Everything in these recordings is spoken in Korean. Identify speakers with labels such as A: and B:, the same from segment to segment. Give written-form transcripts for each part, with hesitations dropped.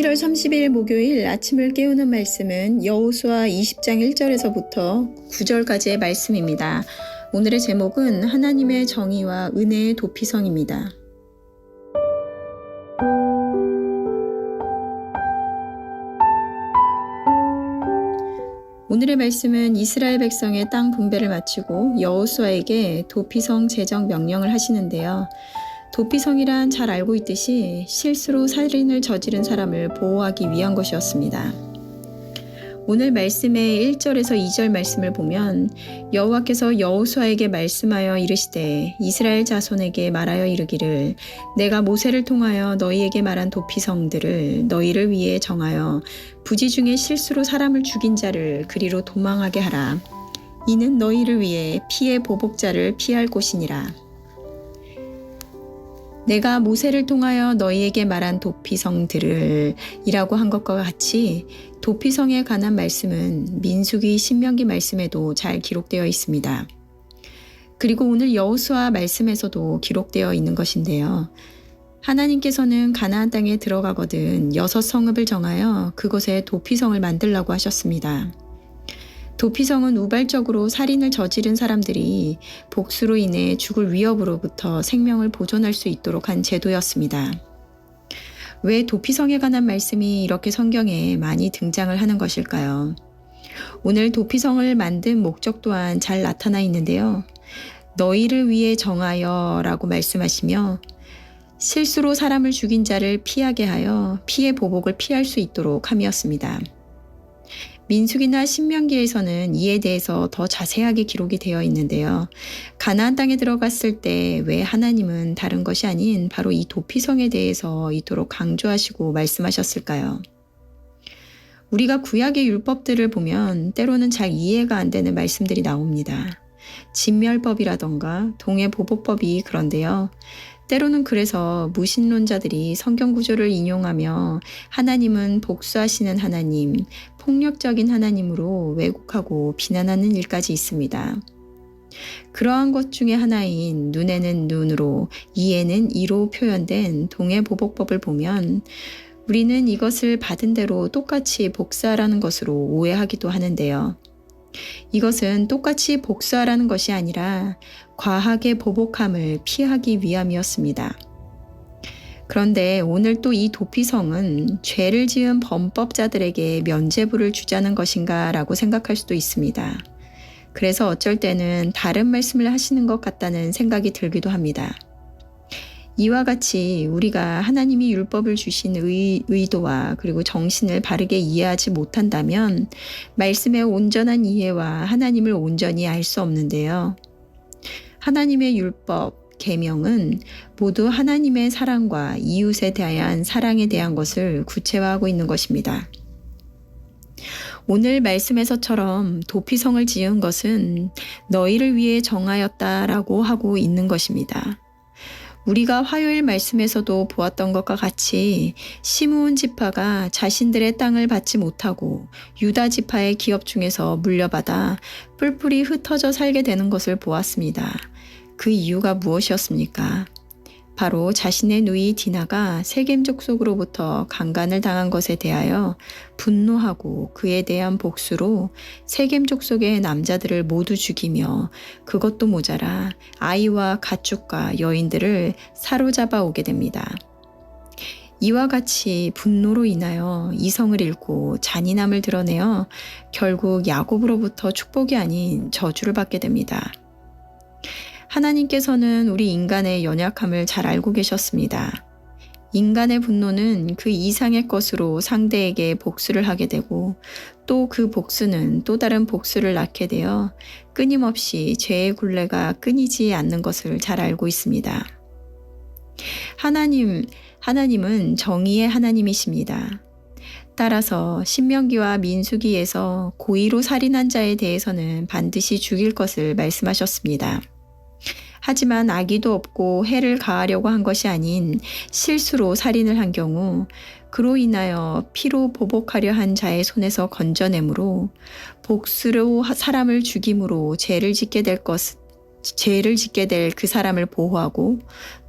A: 11월 30일 목요일 아침을 깨우는 말씀은 여호수아 20장 1절에서부터 9절까지의 말씀입니다. 오늘의 제목은 하나님의 정의와 은혜의 도피성입니다. 오늘의 말씀은 이스라엘 백성의 땅 분배를 마치고 여호수아에게 도피성 제정 명령을 하시는데요. 도피성이란 잘 알고 있듯이 실수로 살인을 저지른 사람을 보호하기 위한 것이었습니다. 오늘 말씀의 1절에서 2절 말씀을 보면 여호와께서 여호수아에게 말씀하여 이르시되 이스라엘 자손에게 말하여 이르기를 내가 모세를 통하여 너희에게 말한 도피성들을 너희를 위해 정하여 부지 중에 실수로 사람을 죽인 자를 그리로 도망하게 하라. 이는 너희를 위해 피의 보복자를 피할 곳이니라. 내가 모세를 통하여 너희에게 말한 도피성들을 이라고 한 것과 같이 도피성에 관한 말씀은 민수기 신명기 말씀에도 잘 기록되어 있습니다. 그리고 오늘 여호수아 말씀에서도 기록되어 있는 것인데요. 하나님께서는 가나안 땅에 들어가거든 6성읍을 정하여 그곳에 도피성을 만들라고 하셨습니다. 도피성은 우발적으로 살인을 저지른 사람들이 복수로 인해 죽을 위협으로부터 생명을 보존할 수 있도록 한 제도였습니다. 왜 도피성에 관한 말씀이 이렇게 성경에 많이 등장을 하는 것일까요? 오늘 도피성을 만든 목적 또한 잘 나타나 있는데요. 너희를 위해 정하여 라고 말씀하시며 실수로 사람을 죽인 자를 피하게 하여 피의 보복을 피할 수 있도록 함이었습니다. 민수기나 신명기에서는 이에 대해서 더 자세하게 기록이 되어 있는데요. 가나안 땅에 들어갔을 때 왜 하나님은 다른 것이 아닌 바로 이 도피성에 대해서 이토록 강조하시고 말씀하셨을까요? 우리가 구약의 율법들을 보면 때로는 잘 이해가 안 되는 말씀들이 나옵니다. 진멸법이라던가 동해보복법이 그런데요. 때로는 그래서 무신론자들이 성경 구조를 인용하며 하나님은 복수하시는 하나님, 폭력적인 하나님으로 왜곡하고 비난하는 일까지 있습니다. 그러한 것 중에 하나인 눈에는 눈으로, 이에는 이로 표현된 동해보복법을 보면 우리는 이것을 받은 대로 똑같이 복수하라는 것으로 오해하기도 하는데요. 이것은 똑같이 복수하라는 것이 아니라 과하게 보복함을 피하기 위함이었습니다. 그런데 오늘 또 이 도피성은 죄를 지은 범법자들에게 면죄부를 주자는 것인가 라고 생각할 수도 있습니다. 그래서 어쩔 때는 다른 말씀을 하시는 것 같다는 생각이 들기도 합니다. 이와 같이 우리가 하나님이 율법을 주신 의도와 그리고 정신을 바르게 이해하지 못한다면 말씀의 온전한 이해와 하나님을 온전히 알 수 없는데요. 하나님의 율법, 계명은 모두 하나님의 사랑과 이웃에 대한 사랑에 대한 것을 구체화하고 있는 것입니다. 오늘 말씀에서처럼 도피성을 지은 것은 너희를 위해 정하였다라고 하고 있는 것입니다. 우리가 화요일 말씀에서도 보았던 것과 같이 시므온 지파가 자신들의 땅을 받지 못하고 유다 지파의 기업 중에서 물려받아 뿔뿔이 흩어져 살게 되는 것을 보았습니다. 그 이유가 무엇이었습니까? 바로 자신의 누이 디나가 세겜 족속으로부터 강간을 당한 것에 대하여 분노하고 그에 대한 복수로 세겜 족속의 남자들을 모두 죽이며 그것도 모자라 아이와 가축과 여인들을 사로잡아 오게 됩니다. 이와 같이 분노로 인하여 이성을 잃고 잔인함을 드러내어 결국 야곱으로부터 축복이 아닌 저주를 받게 됩니다. 하나님께서는 우리 인간의 연약함을 잘 알고 계셨습니다. 인간의 분노는 그 이상의 것으로 상대에게 복수를 하게 되고 또 그 복수는 또 다른 복수를 낳게 되어 끊임없이 죄의 굴레가 끊이지 않는 것을 잘 알고 있습니다. 하나님은 정의의 하나님이십니다. 따라서 신명기와 민수기에서 고의로 살인한 자에 대해서는 반드시 죽일 것을 말씀하셨습니다. 하지만 악의도 없고 해를 가하려고 한 것이 아닌 실수로 살인을 한 경우 그로 인하여 피로 보복하려 한 자의 손에서 건져내므로 복수로 사람을 죽임으로 죄를 짓게 될 죄를 짓게 될 그 사람을 보호하고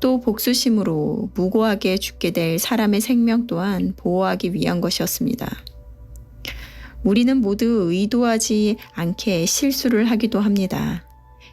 A: 또 복수심으로 무고하게 죽게 될 사람의 생명 또한 보호하기 위한 것이었습니다. 우리는 모두 의도하지 않게 실수를 하기도 합니다.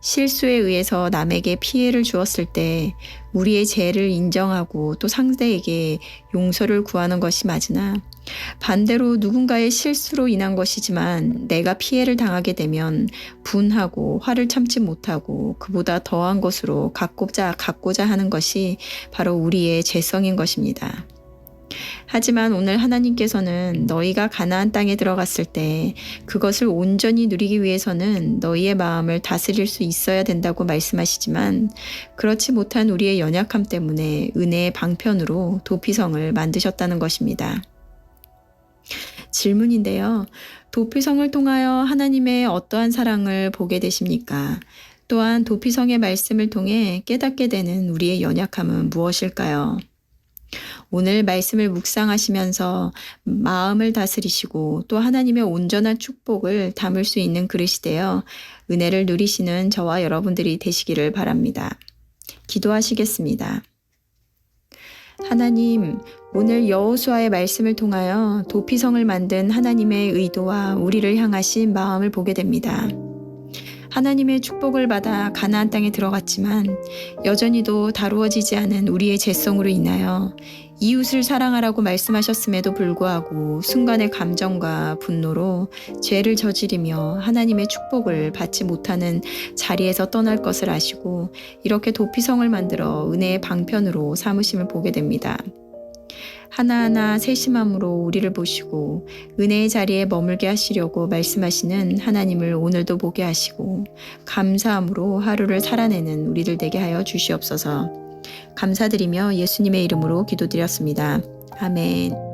A: 실수에 의해서 남에게 피해를 주었을 때 우리의 죄를 인정하고 또 상대에게 용서를 구하는 것이 맞으나 반대로 누군가의 실수로 인한 것이지만 내가 피해를 당하게 되면 분하고 화를 참지 못하고 그보다 더한 것으로 갚고자 하는 것이 바로 우리의 죄성인 것입니다. 하지만 오늘 하나님께서는 너희가 가나안 땅에 들어갔을 때 그것을 온전히 누리기 위해서는 너희의 마음을 다스릴 수 있어야 된다고 말씀하시지만 그렇지 못한 우리의 연약함 때문에 은혜의 방편으로 도피성을 만드셨다는 것입니다. 질문인데요. 도피성을 통하여 하나님의 어떠한 사랑을 보게 되십니까? 또한 도피성의 말씀을 통해 깨닫게 되는 우리의 연약함은 무엇일까요? 오늘 말씀을 묵상하시면서 마음을 다스리시고 또 하나님의 온전한 축복을 담을 수 있는 그릇이 되어 은혜를 누리시는 저와 여러분들이 되시기를 바랍니다. 기도하시겠습니다. 하나님, 오늘 여호수아의 말씀을 통하여 도피성을 만든 하나님의 의도와 우리를 향하신 마음을 보게 됩니다. 하나님의 축복을 받아 가나안 땅에 들어갔지만 여전히도 다루어지지 않은 우리의 죄성으로 인하여 이웃을 사랑하라고 말씀하셨음에도 불구하고 순간의 감정과 분노로 죄를 저지르며 하나님의 축복을 받지 못하는 자리에서 떠날 것을 아시고 이렇게 도피성을 만들어 은혜의 방편으로 삼으심을 보게 됩니다. 하나하나 세심함으로 우리를 보시고 은혜의 자리에 머물게 하시려고 말씀하시는 하나님을 오늘도 보게 하시고 감사함으로 하루를 살아내는 우리들 되게 하여 주시옵소서. 감사드리며 예수님의 이름으로 기도드렸습니다. 아멘.